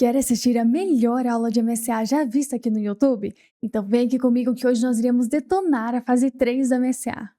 Quer assistir a melhor aula de MSA já vista aqui no YouTube? Então vem aqui comigo que hoje nós iremos detonar a fase 3 da MSA.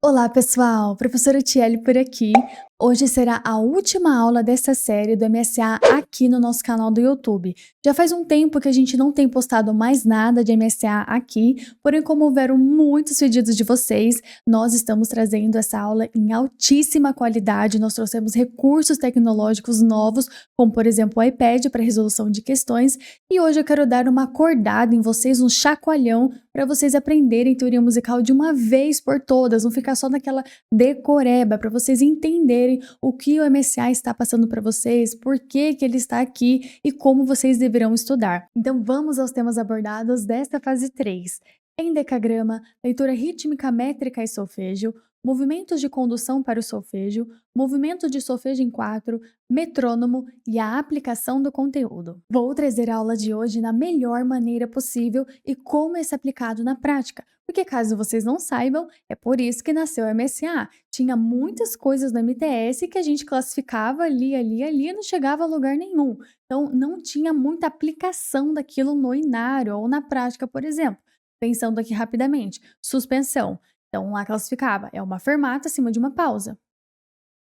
Olá pessoal, professora Tiele por aqui. Hoje será a última aula dessa série do MSA aqui no nosso canal do YouTube. Já faz um tempo que a gente não tem postado mais nada de MSA aqui, porém como houveram muitos pedidos de vocês, nós estamos trazendo essa aula em altíssima qualidade. Nós trouxemos recursos tecnológicos novos, como por exemplo o iPad para resolução de questões, e hoje eu quero dar uma acordada em vocês, um chacoalhão, para vocês aprenderem teoria musical de uma vez por todas, não ficar só naquela decoreba, para vocês entenderem o que o MSA está passando para vocês, por que ele está aqui e como vocês deverão estudar. Então vamos aos temas abordados desta fase 3. Endecagrama, leitura rítmica, métrica e solfejo, movimentos de condução para o solfejo, movimento de solfejo em 4, metrônomo e a aplicação do conteúdo. Vou trazer a aula de hoje na melhor maneira possível e como é aplicado na prática, porque caso vocês não saibam, é por isso que nasceu o MSA. Tinha muitas coisas no MTS que a gente classificava ali e não chegava a lugar nenhum. Então não tinha muita aplicação daquilo no inário ou na prática, por exemplo. Pensando aqui rapidamente, suspensão. Então, lá classificava, é uma fermata acima de uma pausa.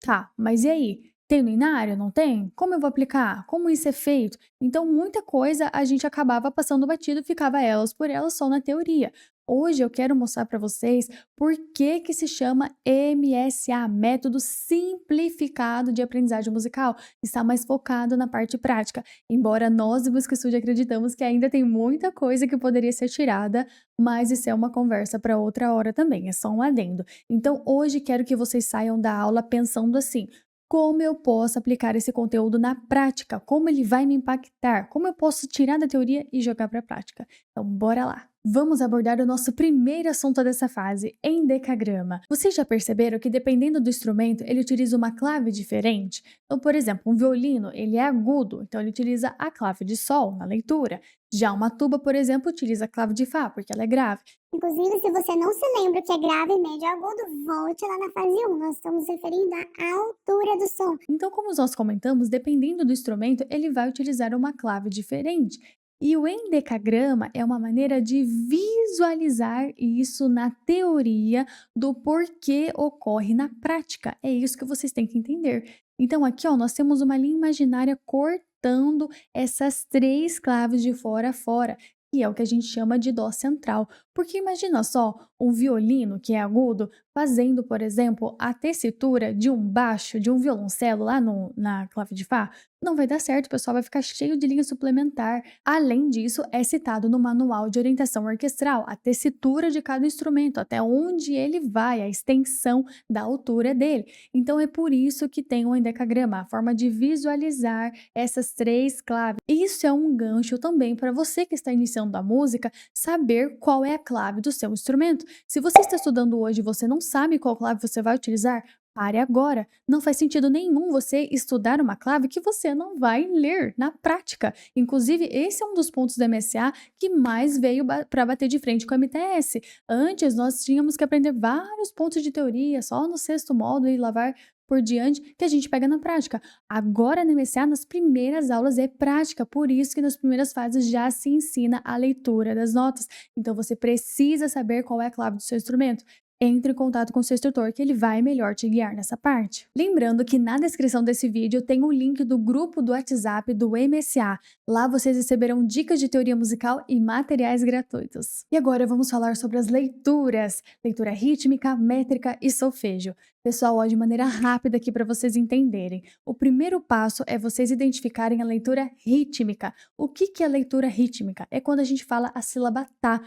Tá, mas e aí? Tem no inário? Não tem? Como eu vou aplicar? Como isso é feito? Então, muita coisa a gente acabava passando batido e ficava elas por elas só na teoria. Hoje eu quero mostrar para vocês por que se chama MSA, Método Simplificado de Aprendizagem Musical. Está mais focado na parte prática, embora nós do Música Studio acreditamos que ainda tem muita coisa que poderia ser tirada, mas isso é uma conversa para outra hora também, é só um adendo. Então hoje quero que vocês saiam da aula pensando assim: como eu posso aplicar esse conteúdo na prática? Como ele vai me impactar? Como eu posso tirar da teoria e jogar para a prática? Então bora lá! Vamos abordar o nosso primeiro assunto dessa fase, endecagrama. Vocês já perceberam que dependendo do instrumento, ele utiliza uma clave diferente? Então, por exemplo, um violino, ele é agudo, então ele utiliza a clave de sol na leitura. Já uma tuba, por exemplo, utiliza a clave de fá, porque ela é grave. Inclusive, se você não se lembra o que é grave, médio e agudo, volte lá na fase 1. Nós estamos referindo à altura do som. Então, como nós comentamos, dependendo do instrumento, ele vai utilizar uma clave diferente. E o endecagrama é uma maneira de visualizar isso na teoria do porquê ocorre na prática. É isso que vocês têm que entender. Então, aqui ó, nós temos uma linha imaginária cortando essas 3 claves de fora a fora, que é o que a gente chama de dó central. Porque imagina só um violino que é agudo fazendo, por exemplo, a tessitura de um baixo, de um violoncelo lá na clave de fá. Não vai dar certo, o pessoal vai ficar cheio de linha suplementar. Além disso, é citado no manual de orientação orquestral a tessitura de cada instrumento, até onde ele vai, a extensão da altura dele. Então é por isso que tem o endecagrama, a forma de visualizar essas 3 claves. Isso é um gancho também para você que está iniciando a música, saber qual é a clave do seu instrumento. Se você está estudando hoje e você não sabe qual clave você vai utilizar, pare agora. Não faz sentido nenhum você estudar uma clave que você não vai ler na prática. Inclusive, esse é um dos pontos do MSA que mais veio para bater de frente com o MTS. Antes, nós tínhamos que aprender vários pontos de teoria, só no 6º módulo e lá vai por diante, que a gente pega na prática. Agora, no MSA, nas primeiras aulas é prática, por isso que nas primeiras fases já se ensina a leitura das notas. Então, você precisa saber qual é a clave do seu instrumento. Entre em contato com o seu instrutor que ele vai melhor te guiar nessa parte. Lembrando que na descrição desse vídeo tem o link do grupo do WhatsApp do MSA. Lá vocês receberão dicas de teoria musical e materiais gratuitos. E agora vamos falar sobre as leituras. Leitura rítmica, métrica e solfejo. Pessoal, ó, de maneira rápida aqui para vocês entenderem. O primeiro passo é vocês identificarem a leitura rítmica. O que é leitura rítmica? É quando a gente fala a sílaba tá.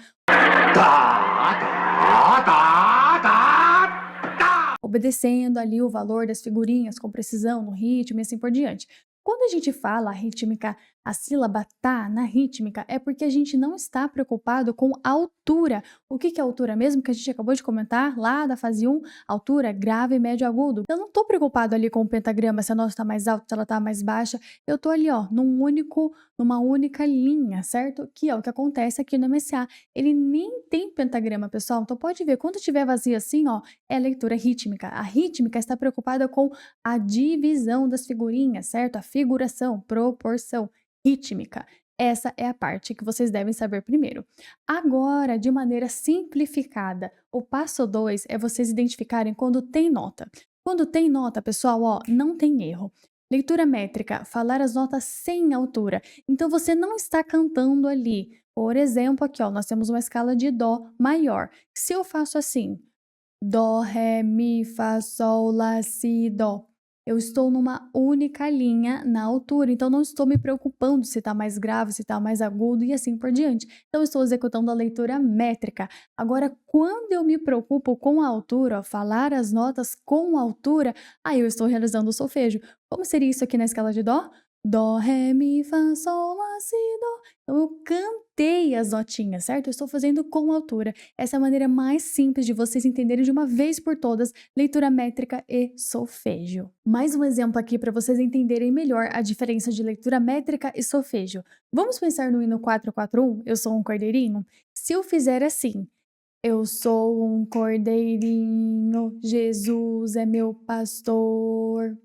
Obedecendo ali o valor das figurinhas com precisão, no ritmo e assim por diante. Quando a gente fala a rítmica a sílaba tá na rítmica é porque a gente não está preocupado com altura. O que que é altura mesmo que a gente acabou de comentar lá da fase 1? Altura, grave, médio, agudo. Eu não tô preocupado ali com o pentagrama, se a nota tá mais alta, se ela tá mais baixa. Eu tô ali, ó, numa única linha, certo? Que é o que acontece aqui no MSA. Ele nem tem pentagrama, pessoal. Então pode ver, quando tiver vazio assim, ó, é leitura rítmica. A rítmica está preocupada com a divisão das figurinhas, certo? A figuração, proporção, rítmica. Essa é a parte que vocês devem saber primeiro. Agora, de maneira simplificada, o passo 2 é vocês identificarem quando tem nota. Quando tem nota, pessoal, ó, não tem erro. Leitura métrica, falar as notas sem altura. Então você não está cantando ali. Por exemplo, aqui, ó, nós temos uma escala de dó maior. Se eu faço assim, dó, ré, mi, fá, sol, lá, si, dó. Eu estou numa única linha na altura, então não estou me preocupando se está mais grave, se está mais agudo e assim por diante. Então estou executando a leitura métrica. Agora, quando eu me preocupo com a altura, ó, falar as notas com altura, aí eu estou realizando o solfejo. Como seria isso aqui na escala de dó? Dó, ré, mi, fá, sol, lá, si, dó. Então eu cantei as notinhas, certo? Eu estou fazendo com altura. Essa é a maneira mais simples de vocês entenderem de uma vez por todas leitura métrica e solfejo. Mais um exemplo aqui para vocês entenderem melhor a diferença de leitura métrica e solfejo. Vamos pensar no hino 441, Eu Sou um Cordeirinho? Se eu fizer assim, eu sou um cordeirinho, Jesus é meu pastor.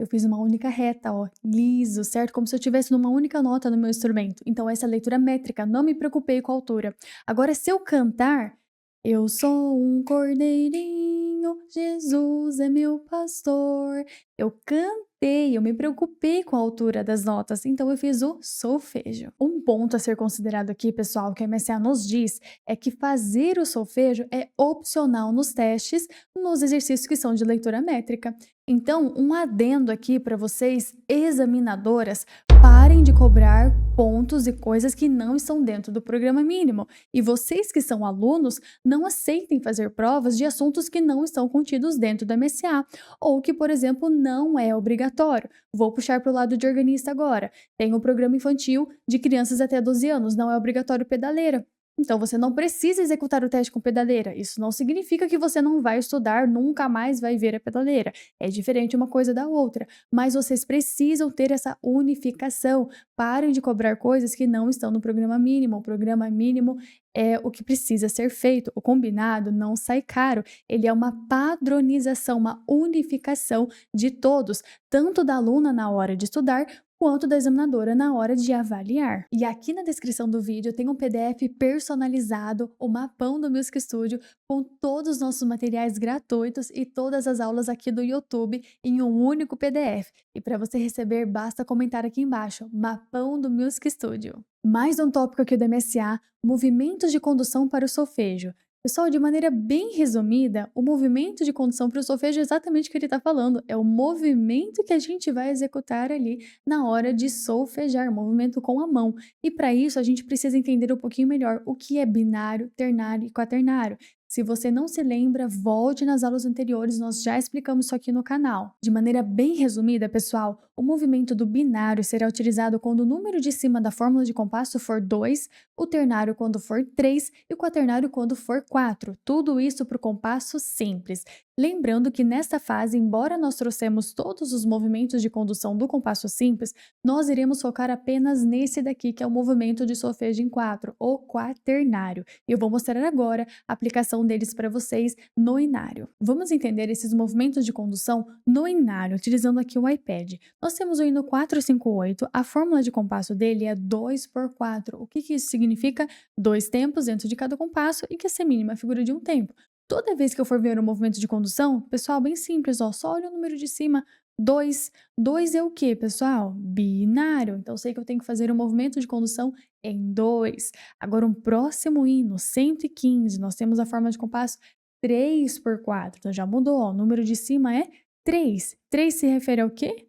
Eu fiz uma única reta, ó, liso, certo? Como se eu estivesse numa única nota no meu instrumento. Então, essa é a leitura métrica, não me preocupei com a altura. Agora, se eu cantar, eu sou um cordeirinho, Jesus é meu pastor. Eu cantei, eu me preocupei com a altura das notas, então eu fiz o solfejo. Um ponto a ser considerado aqui, pessoal, que a MSA nos diz, é que fazer o solfejo é opcional nos testes, nos exercícios que são de leitura métrica. Então, um adendo aqui para vocês, examinadoras, parem de cobrar pontos e coisas que não estão dentro do programa mínimo. E vocês que são alunos, não aceitem fazer provas de assuntos que não estão contidos dentro da MSA, ou que, por exemplo, não é obrigatório. Vou puxar para o lado de organista agora. Tem um programa infantil de crianças até 12 anos, não é obrigatório pedaleira. Então, você não precisa executar o teste com pedaleira. Isso não significa que você não vai estudar, nunca mais vai ver a pedaleira. É diferente uma coisa da outra. Mas vocês precisam ter essa unificação. Parem de cobrar coisas que não estão no programa mínimo. O programa mínimo é o que precisa ser feito. O combinado não sai caro. Ele é uma padronização, uma unificação de todos, tanto da aluna na hora de estudar, quanto da examinadora na hora de avaliar. E aqui na descrição do vídeo tem um PDF personalizado, o mapão do Music Studio, com todos os nossos materiais gratuitos e todas as aulas aqui do YouTube em um único PDF. E para você receber, basta comentar aqui embaixo, mapão do Music Studio. Mais um tópico aqui do MSA, movimentos de condução para o solfejo. Pessoal, de maneira bem resumida, o movimento de condução para o solfejo é exatamente o que ele está falando. É o movimento que a gente vai executar ali na hora de solfejar, movimento com a mão. E para isso, a gente precisa entender um pouquinho melhor o que é binário, ternário e quaternário. Se você não se lembra, volte nas aulas anteriores, nós já explicamos isso aqui no canal. De maneira bem resumida, pessoal, o movimento do binário será utilizado quando o número de cima da fórmula de compasso for 2, o ternário quando for 3 e o quaternário quando for 4. Tudo isso para o compasso simples. Lembrando que nesta fase, embora nós trouxemos todos os movimentos de condução do compasso simples, nós iremos focar apenas nesse daqui, que é o movimento de solfejo em 4, o quaternário. E eu vou mostrar agora a aplicação deles para vocês no inário. Vamos entender esses movimentos de condução no inário, utilizando aqui o iPad. Nós temos o hino 458, a fórmula de compasso dele é 2/4. O que isso significa? 2 tempos dentro de cada compasso e que a semínima é a figura de um tempo. Toda vez que eu for ver o movimento de condução, pessoal, bem simples, ó, só olha o número de cima, 2. 2 é o quê, pessoal? Binário. Então, eu sei que eu tenho que fazer o movimento de condução em 2. Agora, um próximo hino, 115, nós temos a forma de compasso 3/4. Então, já mudou, ó, o número de cima é 3. 3 se refere ao quê?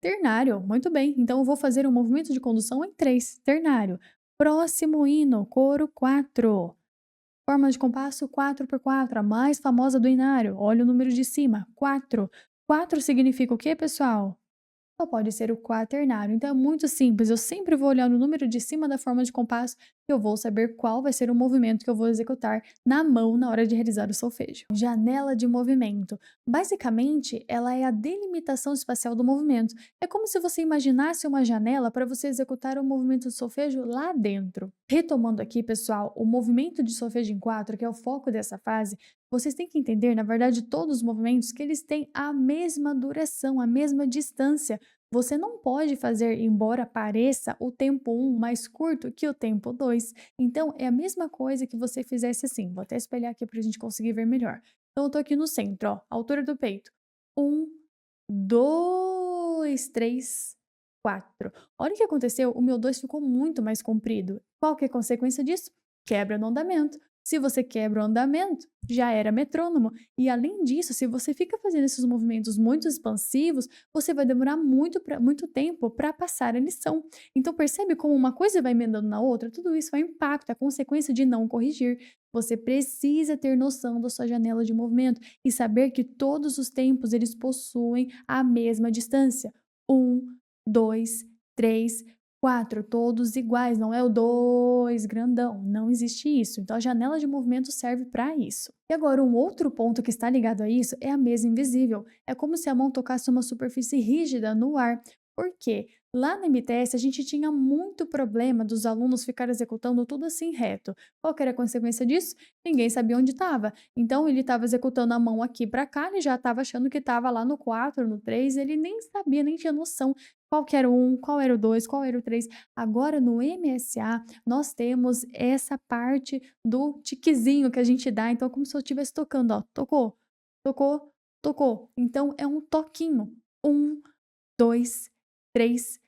Ternário. Muito bem. Então, eu vou fazer o movimento de condução em 3, ternário. Próximo hino, coro 4. Forma de compasso 4/4, a mais famosa do inário. Olha o número de cima, 4. 4 significa o quê, pessoal? só pode ser o quaternário. Então é muito simples, eu sempre vou olhar no número de cima da forma de compasso que eu vou saber qual vai ser o movimento que eu vou executar na mão na hora de realizar o solfejo. Janela de movimento. Basicamente, ela é a delimitação espacial do movimento. É como se você imaginasse uma janela para você executar o movimento de solfejo lá dentro. Retomando aqui, pessoal, o movimento de solfejo em 4, que é o foco dessa fase, vocês têm que entender, na verdade, todos os movimentos que eles têm a mesma duração, a mesma distância. Você não pode fazer, embora pareça, o tempo 1 mais curto que o tempo 2. Então, é a mesma coisa que você fizesse assim. Vou até espelhar aqui para a gente conseguir ver melhor. Então, eu tô aqui no centro, ó, altura do peito. 1, 2, 3, 4. Olha o que aconteceu, o meu 2 ficou muito mais comprido. Qual que é a consequência disso? Quebra no andamento. Se você quebra o andamento, já era metrônomo. E além disso, se você fica fazendo esses movimentos muito expansivos, você vai demorar muito tempo para passar a lição. Então percebe como uma coisa vai emendando na outra? Tudo isso é impacto, é consequência de não corrigir. Você precisa ter noção da sua janela de movimento e saber que todos os tempos eles possuem a mesma distância. 1, 2, 3, 4, todos iguais, não é o 2 grandão, não existe isso. Então a janela de movimento serve para isso. E agora um outro ponto que está ligado a isso é a mesa invisível. É como se a mão tocasse uma superfície rígida no ar. Por quê? Lá no MTS a gente tinha muito problema dos alunos ficarem executando tudo assim reto. Qual que era a consequência disso? Ninguém sabia onde estava. Então ele estava executando a mão aqui para cá, ele já estava achando que estava lá no 4, no 3, ele nem sabia, nem tinha noção qual que era o 1, qual era o 2, qual era o 3. Agora no MSA nós temos essa parte do tiquezinho que a gente dá, então é como se eu estivesse tocando, ó, tocou, tocou, tocou. Então é um toquinho. 1, 2, 3,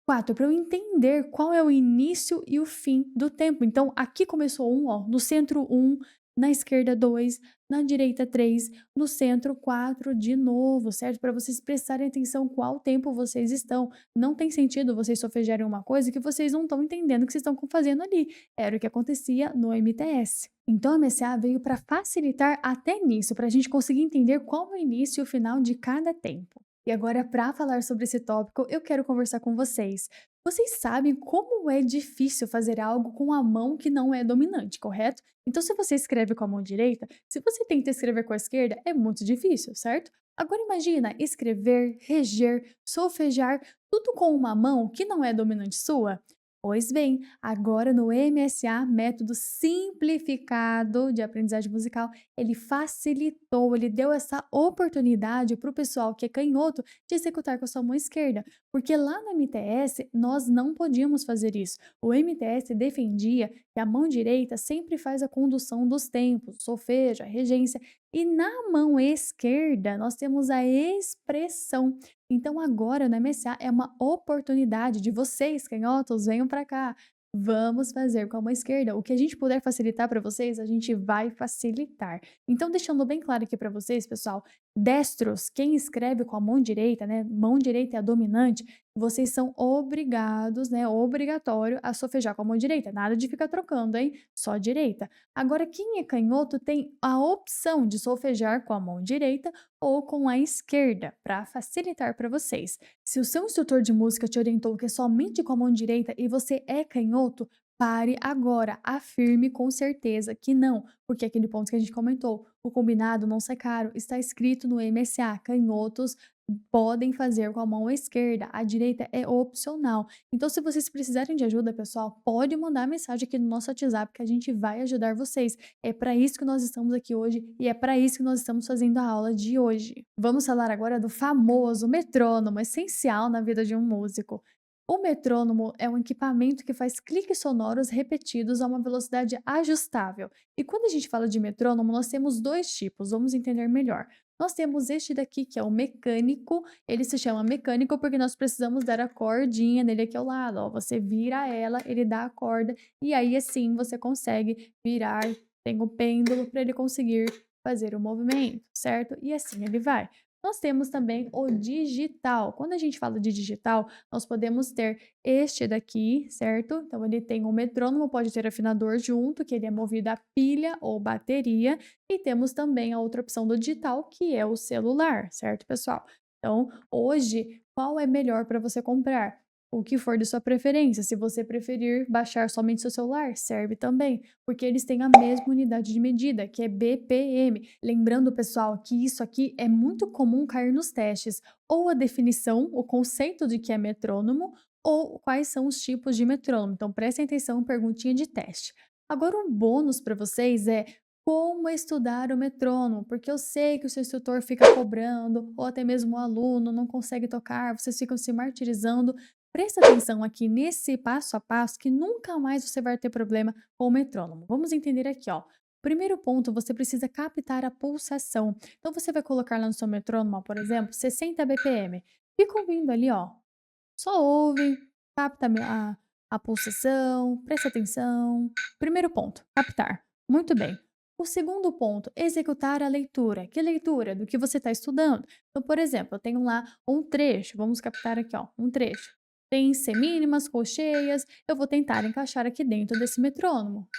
4, para eu entender qual é o início e o fim do tempo. Então, aqui começou 1, ó, no centro 1, na esquerda 2, na direita 3, no centro 4 de novo, certo? Para vocês prestarem atenção qual tempo vocês estão. Não tem sentido vocês solfejarem uma coisa que vocês não estão entendendo o que vocês estão fazendo ali. Era o que acontecia no MTS. Então, a MSA veio para facilitar até nisso, para a gente conseguir entender qual é o início e o final de cada tempo. E agora, para falar sobre esse tópico, eu quero conversar com vocês. Vocês sabem como é difícil fazer algo com a mão que não é dominante, correto? Então, se você escreve com a mão direita, se você tenta escrever com a esquerda, é muito difícil, certo? Agora imagina escrever, reger, solfejar, tudo com uma mão que não é dominante sua. Pois bem, agora no MSA, método simplificado de aprendizagem musical, ele facilitou, ele deu essa oportunidade para o pessoal que é canhoto de executar com a sua mão esquerda, porque lá no MTS nós não podíamos fazer isso. O MTS defendia que a mão direita sempre faz a condução dos tempos, solfejo, a regência, e na mão esquerda nós temos a expressão. Então agora no MSA é uma oportunidade de vocês, canhotos, venham para cá. Vamos fazer com a mão esquerda. O que a gente puder facilitar para vocês, a gente vai facilitar. Então, deixando bem claro aqui para vocês, pessoal, destros, quem escreve com a mão direita, né? Mão direita é a dominante, vocês são obrigados, né? Obrigatório a solfejar com a mão direita. Nada de ficar trocando, hein? Só direita. Agora, quem é canhoto tem a opção de solfejar com a mão direita ou com a esquerda, para facilitar para vocês. Se o seu instrutor de música te orientou que é somente com a mão direita e você é canhoto, pare agora, afirme com certeza que não, porque aquele ponto que a gente comentou, o combinado não sai caro, está escrito no MSA, canhotos podem fazer com a mão esquerda, a direita é opcional. Então, se vocês precisarem de ajuda, pessoal, pode mandar mensagem aqui no nosso WhatsApp que a gente vai ajudar vocês. É para isso que nós estamos aqui hoje e é para isso que nós estamos fazendo a aula de hoje. Vamos falar agora do famoso metrônomo, essencial na vida de um músico. O metrônomo é um equipamento que faz cliques sonoros repetidos a uma velocidade ajustável. E quando a gente fala de metrônomo, nós temos dois tipos, vamos entender melhor. Nós temos este daqui, que é o mecânico, ele se chama mecânico porque nós precisamos dar a cordinha nele aqui ao lado, ó, você vira ela, ele dá a corda, e aí assim você consegue virar, tem o pêndulo para ele conseguir fazer o movimento, certo? E assim ele vai. Nós temos também o digital. Quando a gente fala de digital, nós podemos ter este daqui, certo? Então ele tem um metrônomo, pode ter afinador junto, que ele é movido a pilha ou bateria, e temos também a outra opção do digital, que é o celular, certo, pessoal? Então, hoje, qual é melhor para você comprar? O que for de sua preferência. Se você preferir baixar somente seu celular, serve também, porque eles têm a mesma unidade de medida, que é BPM. Lembrando, pessoal, que isso aqui é muito comum cair nos testes, ou a definição, o conceito de que é metrônomo, ou quais são os tipos de metrônomo. Então, prestem atenção, perguntinha de teste. Agora, um bônus para vocês é como estudar o metrônomo, porque eu sei que o seu instrutor fica cobrando, ou até mesmo o aluno não consegue tocar, vocês ficam se martirizando. Presta atenção aqui nesse passo a passo que nunca mais você vai ter problema com o metrônomo. Vamos entender aqui, ó. Primeiro ponto, você precisa captar a pulsação. Então, você vai colocar lá no seu metrônomo, ó, por exemplo, 60 BPM. Fica ouvindo ali, ó. Só ouve, capta a pulsação, presta atenção. Primeiro ponto, captar. Muito bem. O segundo ponto, executar a leitura. Que leitura? Do que você está estudando. Então, por exemplo, eu tenho lá um trecho. Vamos captar aqui, ó, um trecho. Tem semínimas, colcheias. Eu vou tentar encaixar aqui dentro desse metrônomo.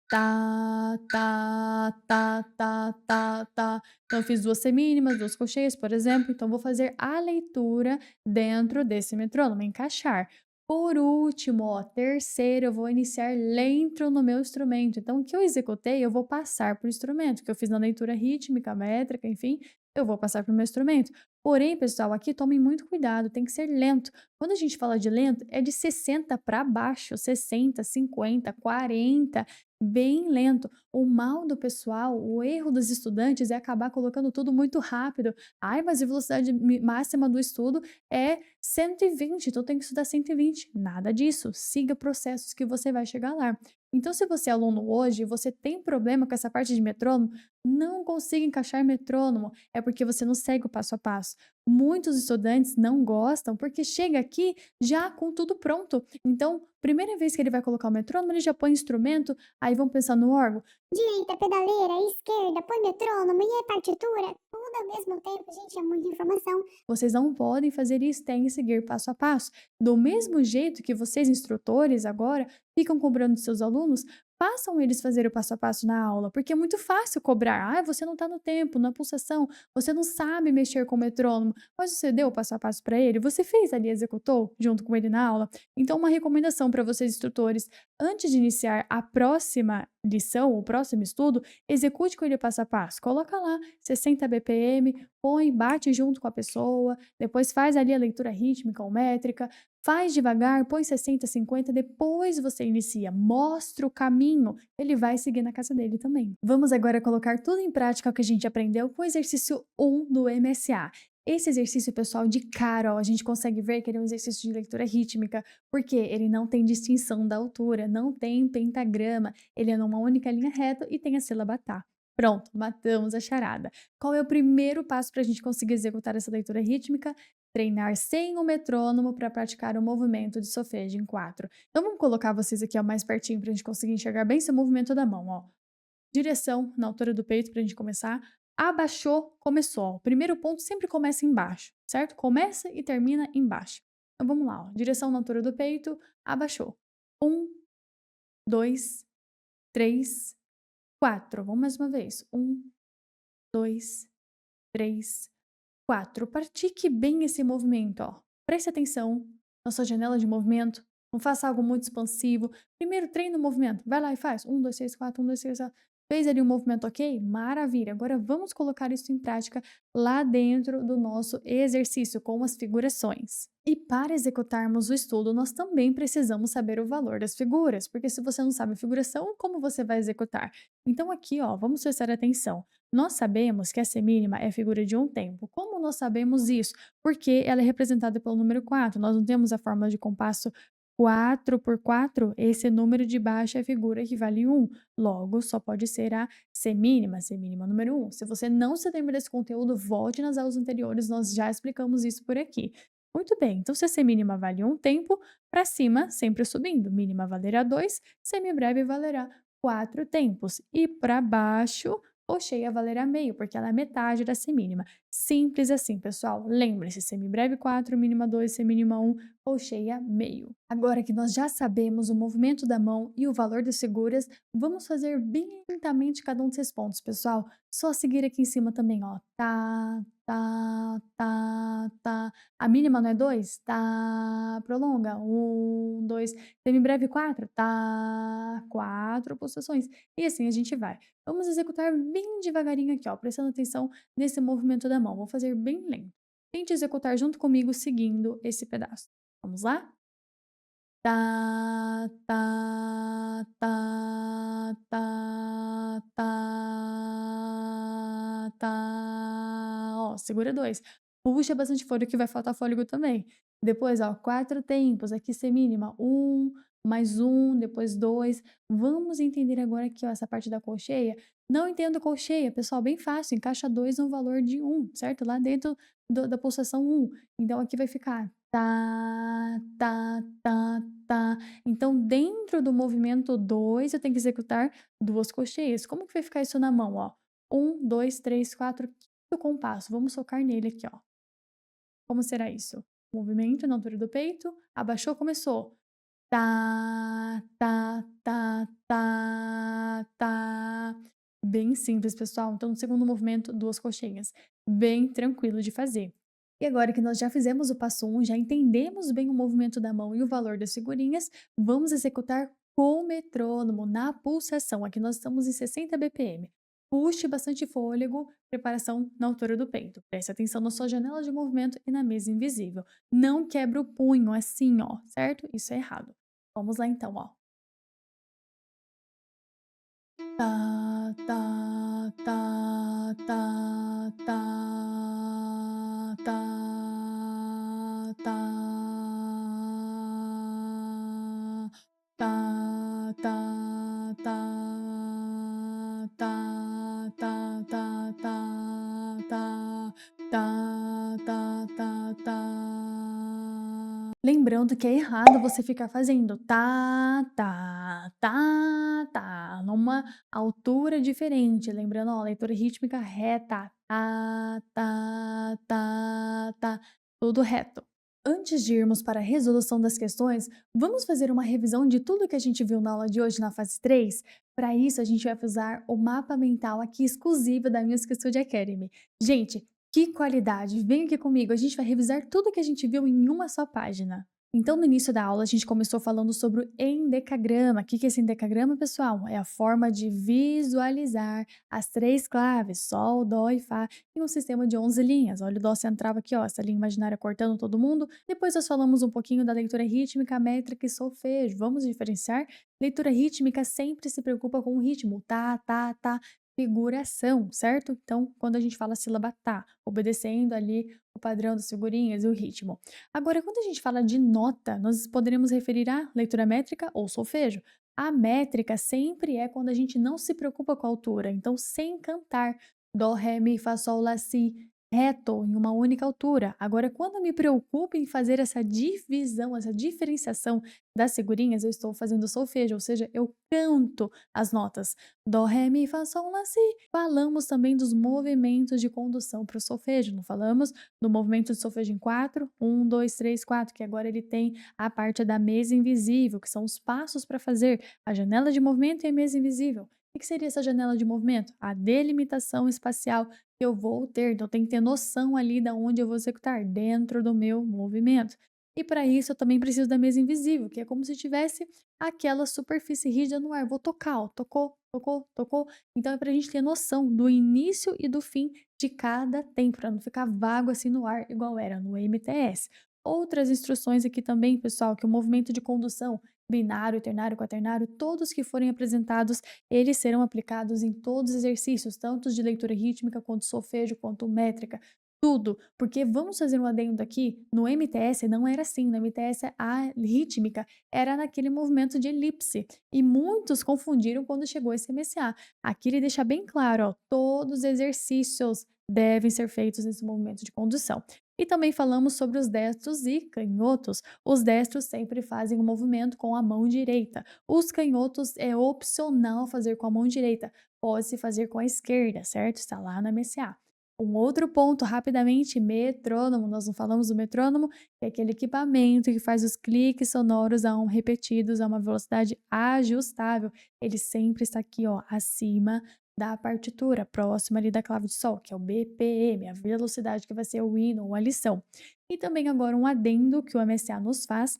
Tá, tá, tá, tá, tá, tá. Então, eu fiz 2 semínimas, 2 colcheias, por exemplo, então vou fazer a leitura dentro desse metrônomo, encaixar. Por último, ó, terceiro, eu vou iniciar lento no meu instrumento. Então, o que eu executei, eu vou passar para o instrumento, que eu fiz na leitura rítmica, métrica, enfim, eu vou passar para o meu instrumento. Porém, pessoal, aqui tomem muito cuidado, tem que ser lento. Quando a gente fala de lento, é de 60 para baixo, 60, 50, 40, bem lento. O mal do pessoal, o erro dos estudantes é acabar colocando tudo muito rápido. Ai, mas a velocidade máxima do estudo é 120, então tem que estudar 120. Nada disso. Siga processos que você vai chegar lá. Então, se você é aluno hoje e você tem problema com essa parte de metrônomo, não consiga encaixar metrônomo, é porque você não segue o passo a passo. Muitos estudantes não gostam porque chega aqui já com tudo pronto. Então, primeira vez que ele vai colocar o metrônomo, ele já põe instrumento, aí vão pensar no órgão. Direita, pedaleira, esquerda, põe metrônomo e a partitura, tudo ao mesmo tempo, gente, é muita informação. Vocês não podem fazer isso, têm que seguir passo a passo. Do mesmo jeito que vocês, instrutores, agora ficam cobrando dos seus alunos, façam eles fazer o passo a passo na aula, porque é muito fácil cobrar. Ah, você não está no tempo, na pulsação, você não sabe mexer com o metrônomo, mas você deu o passo a passo para ele, você fez ali, executou junto com ele na aula. Então, uma recomendação para vocês, instrutores, antes de iniciar a próxima lição, o próximo estudo, execute com ele o passo a passo. Coloca lá 60 BPM, põe, bate junto com a pessoa, depois faz ali a leitura rítmica ou métrica, faz devagar, põe 60, 50, depois você inicia, mostra o caminho, ele vai seguir na casa dele também. Vamos agora colocar tudo em prática o que a gente aprendeu com o exercício 1 do MSA. Esse exercício, pessoal, de cara, ó, a gente consegue ver que ele é um exercício de leitura rítmica, porque ele não tem distinção da altura, não tem pentagrama, ele é numa única linha reta e tem a sílaba tá. Pronto, matamos a charada. Qual é o primeiro passo para a gente conseguir executar essa leitura rítmica? Treinar sem o metrônomo para praticar o movimento de solfejo em 4. Então vamos colocar vocês aqui ó, mais pertinho para a gente conseguir enxergar bem seu movimento da mão. Ó. Direção na altura do peito para a gente começar. Abaixou, começou. Ó. O primeiro ponto sempre começa embaixo, certo? Começa e termina embaixo. Então vamos lá. Ó. Direção na altura do peito, abaixou. 1, 2, 3, 4. Vamos mais uma vez. 1, 2, 3, 4. Pratique bem esse movimento, ó. Preste atenção na sua janela de movimento. Não faça algo muito expansivo. Primeiro, treine o movimento. Vai lá e faz. 1, 2, 3, 4, 1, 2, 3, 4. Fez ali um movimento ok? Maravilha. Agora vamos colocar isso em prática lá dentro do nosso exercício com as figurações. E para executarmos o estudo, nós também precisamos saber o valor das figuras, porque se você não sabe a figuração, como você vai executar? Então aqui, ó, vamos prestar atenção. Nós sabemos que a semínima é a figura de um tempo. Como nós sabemos isso? Porque ela é representada pelo número 4. Nós não temos a fórmula de compasso 4 por 4, esse número de baixo é a figura que vale 1. Logo, só pode ser a semínima número 1. Se você não se lembra desse conteúdo, volte nas aulas anteriores, nós já explicamos isso por aqui. Muito bem, então se a semínima vale 1 tempo, para cima, sempre subindo. Mínima valerá 2, semibreve valerá 4 tempos. E para baixo, colcheia valerá meio, porque ela é metade da semínima. Simples assim, pessoal. Lembre-se, semibreve 4, mínima 2, semínima 1, colcheia meio. Agora que nós já sabemos o movimento da mão e o valor das figuras, vamos fazer bem lentamente cada um desses pontos, pessoal. Só seguir aqui em cima também, ó. Tá, tá, tá, tá. A mínima não é 2? Tá. Prolonga. 1, 2. Semibreve 4. Tá. 4 pulsações. E assim a gente vai. Vamos executar bem devagarinho aqui, ó, prestando atenção nesse movimento da mão. Vou fazer bem lento. Tente executar junto comigo, seguindo esse pedaço. Vamos lá? Tá, tá, tá, tá, tá, tá. Ó, segura 2. Puxa bastante fôlego que vai faltar fôlego também. Depois, ó, 4 tempos, aqui semínima. 1, mais 1, depois 2. Vamos entender agora aqui, ó, essa parte da colcheia. Não entendo colcheia, pessoal, bem fácil. Encaixa 2 no valor de 1, certo? Lá dentro da pulsação 1. Então, aqui vai ficar tá, tá, tá, tá. Então, dentro do movimento 2, eu tenho que executar 2 colcheias. Como que vai ficar isso na mão, ó? 1, 2, 3, 4, quinto compasso. Vamos focar nele aqui, ó. Como será isso? Movimento na altura do peito, abaixou, começou. Tá, tá, tá, tá, tá. Bem simples, pessoal. Então, no segundo movimento, 2 coxinhas. Bem tranquilo de fazer. E agora que nós já fizemos o passo 1, já entendemos bem o movimento da mão e o valor das figurinhas, vamos executar com o metrônomo na pulsação. Aqui nós estamos em 60 BPM. Puxe bastante fôlego, preparação na altura do peito. Preste atenção na sua janela de movimento e na mesa invisível. Não quebra o punho assim, ó, certo? Isso é errado. Vamos lá então, ó. Tá, tá, tá, tá, tá, tá, tá, tá, tá, tá, tá, tá, tá, tá, tá, tá, tá, tá, tá. Lembrando que é errado você ficar fazendo tá, tá, tá, tá, numa altura diferente. Lembrando, ó, leitura rítmica reta. Tá, tá, tá, tá. Tudo reto. Antes de irmos para a resolução das questões, vamos fazer uma revisão de tudo que a gente viu na aula de hoje na fase 3? Para isso, a gente vai usar o mapa mental aqui exclusivo da Music Studio Academy. Gente, que qualidade! Vem aqui comigo, a gente vai revisar tudo que a gente viu em uma só página. Então, no início da aula, a gente começou falando sobre o endecagrama. O que é esse endecagrama, pessoal? É a forma de visualizar as 3 claves, Sol, Dó e Fá, em um sistema de 11 linhas. Olha o Dó central aqui, ó, essa linha imaginária cortando todo mundo. Depois nós falamos um pouquinho da leitura rítmica, métrica e solfejo. Vamos diferenciar? Leitura rítmica sempre se preocupa com o ritmo, tá, tá, tá, figuração, certo? Então, quando a gente fala a sílaba tá, obedecendo ali o padrão das figurinhas e o ritmo. Agora, quando a gente fala de nota, nós poderíamos referir a leitura métrica ou solfejo. A métrica sempre é quando a gente não se preocupa com a altura, então sem cantar dó, ré, mi, fá, sol, lá, si, reto, em uma única altura. Agora, quando eu me preocupo em fazer essa divisão, essa diferenciação das figurinhas, eu estou fazendo solfejo, ou seja, eu canto as notas. Dó, ré, mi, fá, sol, lá, si. Falamos também dos movimentos de condução para o solfejo, não falamos do movimento de solfejo em 4, 1, 2, 3, 4, que agora ele tem a parte da mesa invisível, que são os passos para fazer a janela de movimento e a mesa invisível. O que seria essa janela de movimento? A delimitação espacial que eu vou ter, então tem que ter noção ali da onde eu vou executar, dentro do meu movimento. E para isso eu também preciso da mesa invisível, que é como se tivesse aquela superfície rígida no ar. Vou tocar, ó, tocou, tocou, tocou. Então é para a gente ter noção do início e do fim de cada tempo, para não ficar vago assim no ar, igual era no MTS. Outras instruções aqui também, pessoal, que o movimento de condução, binário, ternário, quaternário, todos que forem apresentados, eles serão aplicados em todos os exercícios, tanto de leitura rítmica, quanto solfejo, quanto métrica, tudo. Porque vamos fazer um adendo aqui, no MTS não era assim, no MTS a rítmica era naquele movimento de elipse, e muitos confundiram quando chegou esse MSA. Aqui ele deixa bem claro, ó, todos os exercícios devem ser feitos nesse movimento de condução. E também falamos sobre os destros e canhotos. Os destros sempre fazem o movimento com a mão direita. Os canhotos é opcional fazer com a mão direita. Pode-se fazer com a esquerda, certo? Está lá na MSA. Um outro ponto, rapidamente, metrônomo. Nós não falamos do metrônomo, que é aquele equipamento que faz os cliques sonoros repetidos a uma velocidade ajustável. Ele sempre está aqui, ó, acima da partitura, próximo ali da clave de sol, que é o BPM, a velocidade que vai ser o hino ou a lição. E também agora um adendo que o MSA nos faz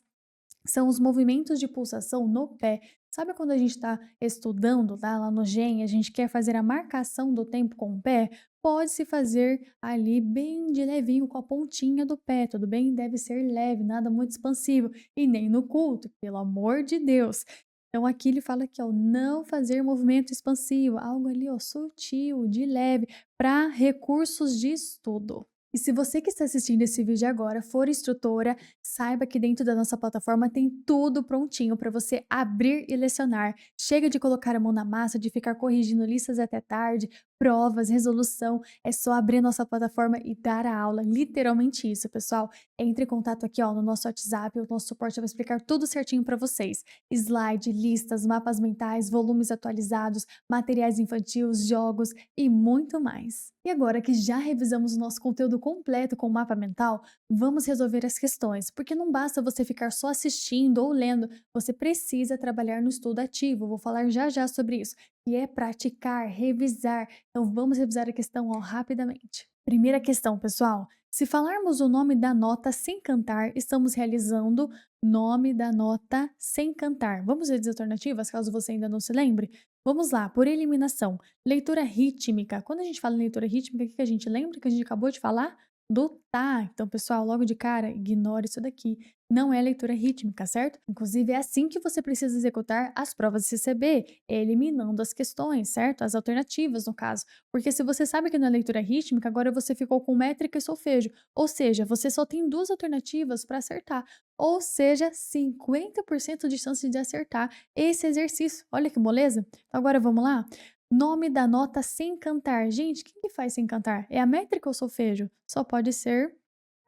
são os movimentos de pulsação no pé. Sabe quando a gente está estudando lá no GEM, a gente quer fazer a marcação do tempo com o pé? Pode-se fazer ali bem de levinho com a pontinha do pé, tudo bem? Deve ser leve, nada muito expansivo. E nem no culto, pelo amor de Deus. Então aqui ele fala que ó, não fazer movimento expansivo, algo ali ó, sutil, de leve, para recursos de estudo. E se você que está assistindo esse vídeo agora for instrutora, saiba que dentro da nossa plataforma tem tudo prontinho para você abrir e lecionar. Chega de colocar a mão na massa, de ficar corrigindo listas até tarde, provas, resolução. É só abrir nossa plataforma e dar a aula. Literalmente isso, pessoal. Entre em contato aqui ó, no nosso WhatsApp, o nosso suporte vai explicar tudo certinho para vocês. Slide, listas, mapas mentais, volumes atualizados, materiais infantis, jogos e muito mais. E agora que já revisamos o nosso conteúdo completo com o mapa mental, vamos resolver as questões, porque não basta você ficar só assistindo ou lendo, você precisa trabalhar no estudo ativo. Vou falar já já sobre isso, e é praticar, revisar. Então vamos revisar a questão ó, rapidamente. Primeira questão, pessoal. Se falarmos o nome da nota sem cantar, estamos realizando nome da nota sem cantar. Vamos ver as alternativas, caso você ainda não se lembre? Vamos lá, por eliminação. Leitura rítmica. Quando a gente fala em leitura rítmica, o que a gente lembra que a gente acabou de falar? Do tá. Então, pessoal, logo de cara, ignore isso daqui. Não é leitura rítmica, certo? Inclusive, é assim que você precisa executar as provas de CCB, eliminando as questões, certo? As alternativas, no caso. Porque se você sabe que não é leitura rítmica, agora você ficou com métrica e solfejo. Ou seja, você só tem duas alternativas para acertar. Ou seja, 50% de chance de acertar esse exercício. Olha que moleza. Então, agora vamos lá? Nome da nota sem cantar. Gente, o que faz sem cantar? É a métrica ou solfejo? Só pode ser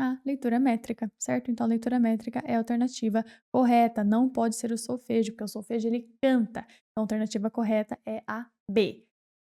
a leitura métrica, certo? Então, a leitura métrica é a alternativa correta. Não pode ser o solfejo, porque o solfejo ele canta. Então, a alternativa correta é a B.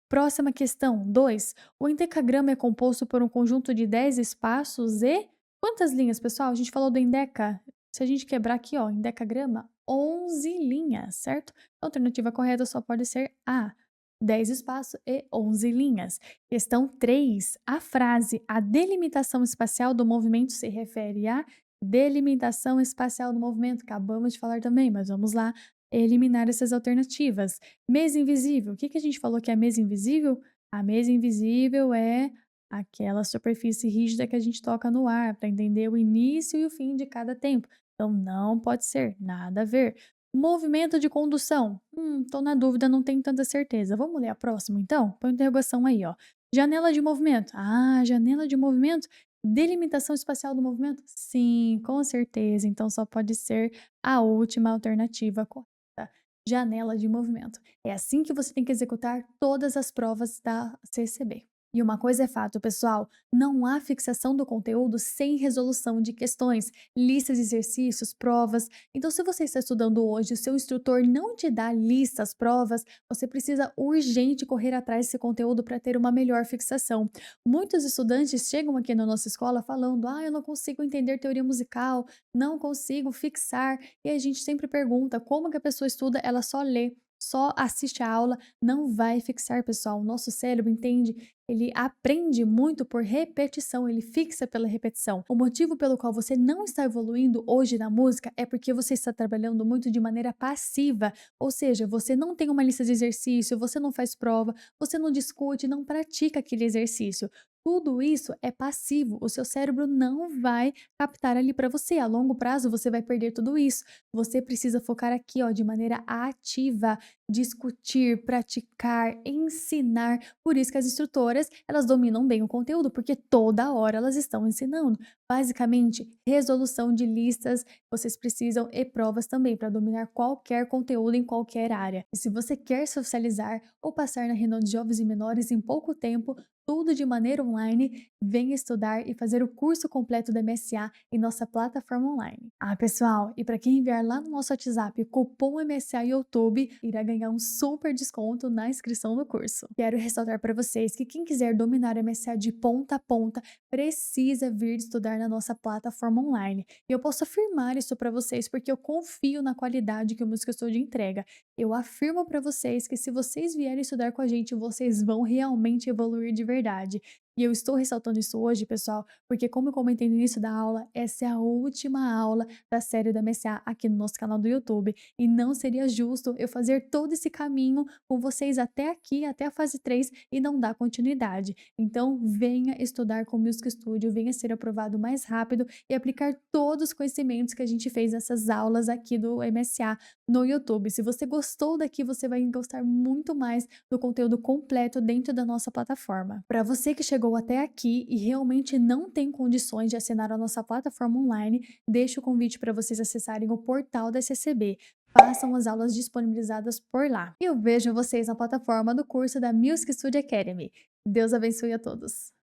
Próxima questão, 2. O endecagrama é composto por um conjunto de 10 espaços e... Quantas linhas, pessoal? A gente falou do endeca. Se a gente quebrar aqui, ó, endecagrama, 11 linhas, certo? A alternativa correta só pode ser A. 10 espaços e 11 linhas. Questão 3. A frase "a delimitação espacial do movimento" se refere à delimitação espacial do movimento. Acabamos de falar também, mas vamos lá eliminar essas alternativas. Mesa invisível. O que a gente falou que é a mesa invisível? A mesa invisível é aquela superfície rígida que a gente toca no ar para entender o início e o fim de cada tempo. Então, não pode ser, nada a ver. Movimento de condução. Tô na dúvida, não tenho tanta certeza. Vamos ler a próxima, então? Põe interrogação aí, ó. Janela de movimento. Ah, janela de movimento. Delimitação espacial do movimento? Sim, com certeza. Então, só pode ser a última alternativa correta. Janela de movimento. É assim que você tem que executar todas as provas da CCB. E uma coisa é fato, pessoal, não há fixação do conteúdo sem resolução de questões, listas de exercícios, provas. Então, se você está estudando hoje e o seu instrutor não te dá listas, provas, você precisa urgente correr atrás desse conteúdo para ter uma melhor fixação. Muitos estudantes chegam aqui na nossa escola falando: eu não consigo entender teoria musical, não consigo fixar. E a gente sempre pergunta como que a pessoa estuda, ela só lê. Só assiste a aula, não vai fixar, pessoal. O nosso cérebro entende, ele aprende muito por repetição, ele fixa pela repetição. O motivo pelo qual você não está evoluindo hoje na música é porque você está trabalhando muito de maneira passiva, ou seja, você não tem uma lista de exercício, você não faz prova, você não discute, não pratica aquele exercício. Tudo isso é passivo, o seu cérebro não vai captar ali para você. A longo prazo você vai perder tudo isso. Você precisa focar aqui, ó, de maneira ativa, discutir, praticar, ensinar. Por isso que as instrutoras, elas dominam bem o conteúdo, porque toda hora elas estão ensinando. Basicamente, resolução de listas, vocês precisam e provas também para dominar qualquer conteúdo em qualquer área. E se você quer socializar ou passar na reunião de jovens e menores em pouco tempo, tudo de maneira online, venha estudar e fazer o curso completo do MSA em nossa plataforma online. Ah, pessoal, e para quem enviar lá no nosso WhatsApp o cupom MSA YouTube, irá ganhar um super desconto na inscrição do curso. Quero ressaltar para vocês que quem quiser dominar o MSA de ponta a ponta precisa vir estudar na nossa plataforma online. E eu posso afirmar isso para vocês porque eu confio na qualidade que o Música Studio entrega. Eu afirmo para vocês que se vocês vierem estudar com a gente, vocês vão realmente evoluir de verdade. E eu estou ressaltando isso hoje, pessoal, porque como eu comentei no início da aula, essa é a última aula da série da MSA aqui no nosso canal do YouTube. E não seria justo eu fazer todo esse caminho com vocês até aqui, até a fase 3 e não dar continuidade. Então, venha estudar com o Music Studio, venha ser aprovado mais rápido e aplicar todos os conhecimentos que a gente fez nessas aulas aqui do MSA no YouTube. Se você gostou daqui, você vai gostar muito mais do conteúdo completo dentro da nossa plataforma. Para você que chegou até aqui e realmente não tem condições de assinar a nossa plataforma online, deixo o convite para vocês acessarem o portal da SCB. Façam as aulas disponibilizadas por lá. E eu vejo vocês na plataforma do curso da Music Studio Academy. Deus abençoe a todos!